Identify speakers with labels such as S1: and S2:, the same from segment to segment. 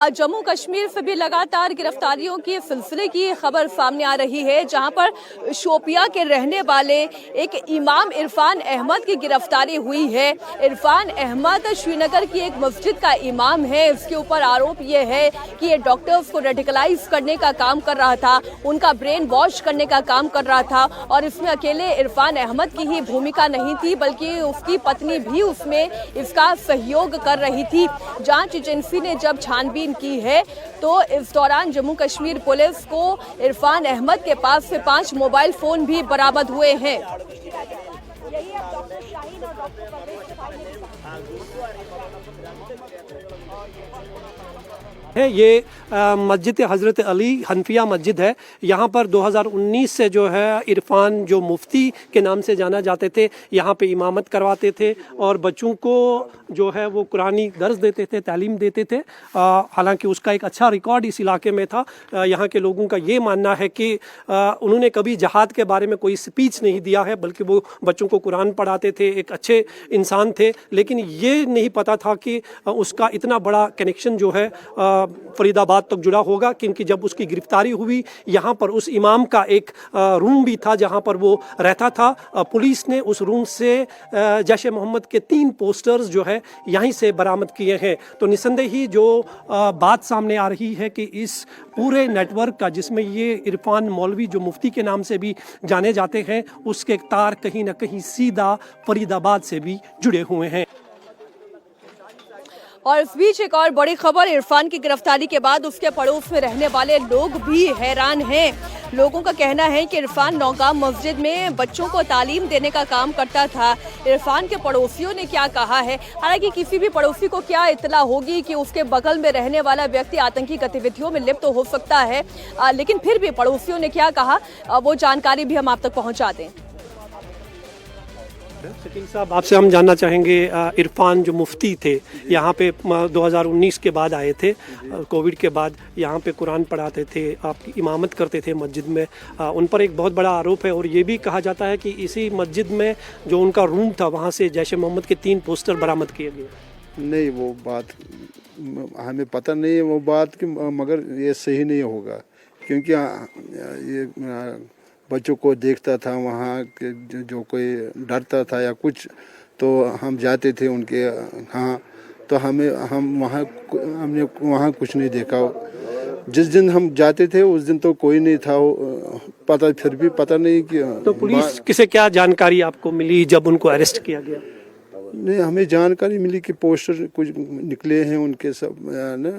S1: जम्मू कश्मीर से भी लगातार गिरफ्तारियों के सिलसिले की खबर सामने आ रही है, जहां पर शोपिया के रहने वाले एक इमाम इरफान अहमद की गिरफ्तारी हुई है। इरफान अहमद श्रीनगर की एक मस्जिद का इमाम है। इसके ऊपर आरोप ये है कि ये डॉक्टर्स को रेडिकलाइज करने का काम कर रहा था, उनका ब्रेन वॉश करने का काम कर रहा था और इसमें अकेले इरफान अहमद की ही भूमिका नहीं थी, बल्कि उसकी पत्नी भी उसमें इसका सहयोग कर रही थी। जांच एजेंसी ने जब छानबीन की है तो इस दौरान जम्मू कश्मीर पुलिस को इरफान अहमद के पास से 5 मोबाइल फोन भी बरामद हुए हैं।
S2: ये मस्जिद हज़रत अली हनफिया मस्जिद है। यहाँ पर 2019 से जो है इरफान जो मुफ्ती के नाम से जाना जाते थे, यहाँ पे इमामत करवाते थे और बच्चों को जो है वो कुरानी दर्स देते थे, तालीम देते थे। हालांकि उसका एक अच्छा रिकॉर्ड इस इलाके में था। यहाँ के लोगों का ये मानना है कि उन्होंने कभी जहाद के बारे में कोई स्पीच नहीं दिया है, बल्कि वो बच्चों को कुरान पढ़ाते थे, एक अच्छे इंसान थे। लेकिन ये नहीं पता था कि उसका इतना बड़ा कनेक्शन जो है फरीदाबाद तक जुड़ा होगा, क्योंकि जब उसकी गिरफ्तारी हुई यहाँ पर उस इमाम का एक रूम भी था जहाँ पर वो रहता था। पुलिस ने उस रूम से जैश ए मोहम्मद के 3 पोस्टर्स जो है यहीं से बरामद किए हैं। तो निसंदेही जो बात सामने आ रही है कि इस पूरे नेटवर्क का, जिसमें ये इरफान मौलवी जो मुफ्ती के नाम से भी जाने जाते हैं, उसके तार कहीं ना कहीं सीधा फरीदाबाद से भी जुड़े हुए हैं।
S1: और इस बीच एक और बड़ी खबर, इरफान की गिरफ्तारी के बाद उसके पड़ोस में रहने वाले लोग भी हैरान हैं। लोगों का कहना है कि इरफान नौगाम मस्जिद में बच्चों को तालीम देने का काम करता था। इरफान के पड़ोसियों ने क्या कहा है, हालांकि किसी भी पड़ोसी को क्या इत्तला होगी कि उसके बगल में रहने वाला व्यक्ति आतंकी गतिविधियों में लिप्त हो सकता है, लेकिन फिर भी पड़ोसियों ने क्या कहा वो जानकारी भी हम आप तक पहुँचा दें।
S2: शकील साहब, आपसे हम जानना चाहेंगे, इरफान जो मुफ्ती थे यहाँ पे 2019 के बाद आए थे, कोविड के बाद यहाँ पे कुरान पढ़ाते थे, आपकी इमामत करते थे मस्जिद में। उन पर एक बहुत बड़ा आरोप है और ये भी कहा जाता है कि इसी मस्जिद में जो उनका रूम था वहाँ से जैश ए मोहम्मद के 3 पोस्टर बरामद किए गए।
S3: नहीं, वो बात हमें पता नहीं है वो बात कि, मगर ये सही नहीं होगा, क्योंकि ये बच्चों को देखता था वहाँ के, जो कोई डरता था या कुछ, तो हम जाते थे उनके यहाँ, तो हमने वहाँ कुछ नहीं देखा। जिस दिन हम जाते थे उस दिन तो कोई नहीं था पता, फिर भी पता नहीं कि
S2: तो पुलिस किसे क्या जानकारी आपको मिली जब उनको अरेस्ट किया गया?
S3: नहीं, हमें जानकारी मिली कि पोस्टर कुछ निकले हैं उनके सब ना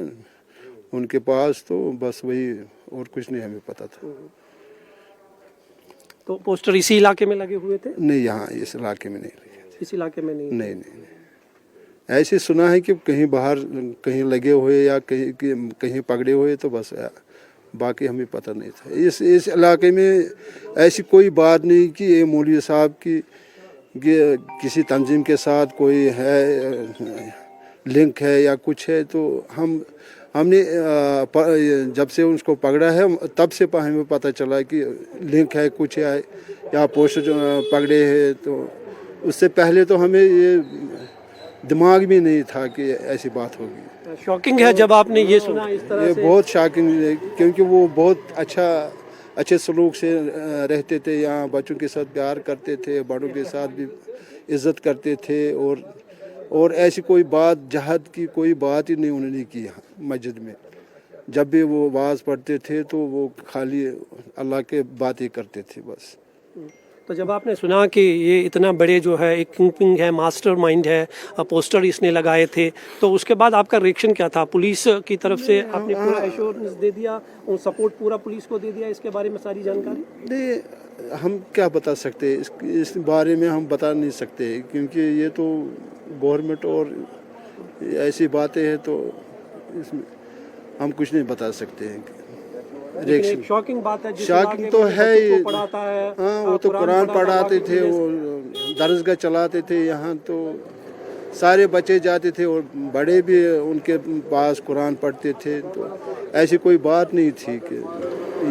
S3: उनके पास, तो बस वही, और कुछ नहीं हमें पता था।
S2: तो पोस्टर इसी इलाके में लगे हुए थे?
S3: नहीं, यहाँ इस इलाके में नहीं लगे थे।
S2: इस इलाके में नहीं?
S3: नहीं। ऐसे सुना है कि कहीं बाहर कहीं लगे हुए या कहीं पकड़े हुए, तो बस बाकी हमें पता नहीं था। इस इलाके में ऐसी कोई बात नहीं कि ये मौलवी साहब की किसी तंजीम के साथ कोई है, लिंक है या कुछ है। तो हमने जब से उसको पकड़ा है तब से हमें पता चला कि लिंक है, कुछ है या पोस्टर पकड़े हैं। तो उससे पहले तो हमें ये दिमाग में नहीं था कि ऐसी बात होगी।
S2: शॉकिंग है जब आपने ये सुना इस तरह
S3: ये
S2: से।
S3: बहुत शॉकिंग है, क्योंकि वो बहुत अच्छे सलूक से रहते थे, यहाँ बच्चों के साथ प्यार करते थे, बड़ों के साथ भी इज्जत करते थे, और ऐसी कोई बात, जहाद की कोई बात ही नहीं उन्होंने की मस्जिद में। जब भी वो आवाज़ पढ़ते थे तो वो खाली अल्लाह के बातें करते थे बस।
S2: तो जब आपने सुना कि ये इतना बड़े जो है एक किंग है, मास्टरमाइंड है, पोस्टर इसने लगाए थे, तो उसके बाद आपका रिएक्शन क्या था? पुलिस की तरफ से आपने पूरा एश्योरेंस दे दिया, और सपोर्ट पूरा पुलिस को दे दिया इसके बारे में सारी जानकारी?
S3: नहीं, हम क्या बता सकते, इस बारे में हम बता नहीं सकते, क्योंकि ये तो गवर्नमेंट और ऐसी बातें हैं, तो इसमें हम कुछ नहीं बता सकते हैं।
S2: एक शॉकिंग बात है,
S3: शॉकिंग तो है ही।
S2: पढ़ाता है,
S3: हाँ, वो तो कुरान पढ़ाते थे, वो दरसगाह चलाते थे, यहाँ तो सारे बच्चे जाते थे और बड़े भी उनके पास कुरान पढ़ते थे। तो ऐसी कोई बात नहीं थी कि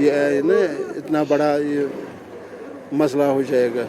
S3: ये ना इतना बड़ा ये मसला हो जाएगा।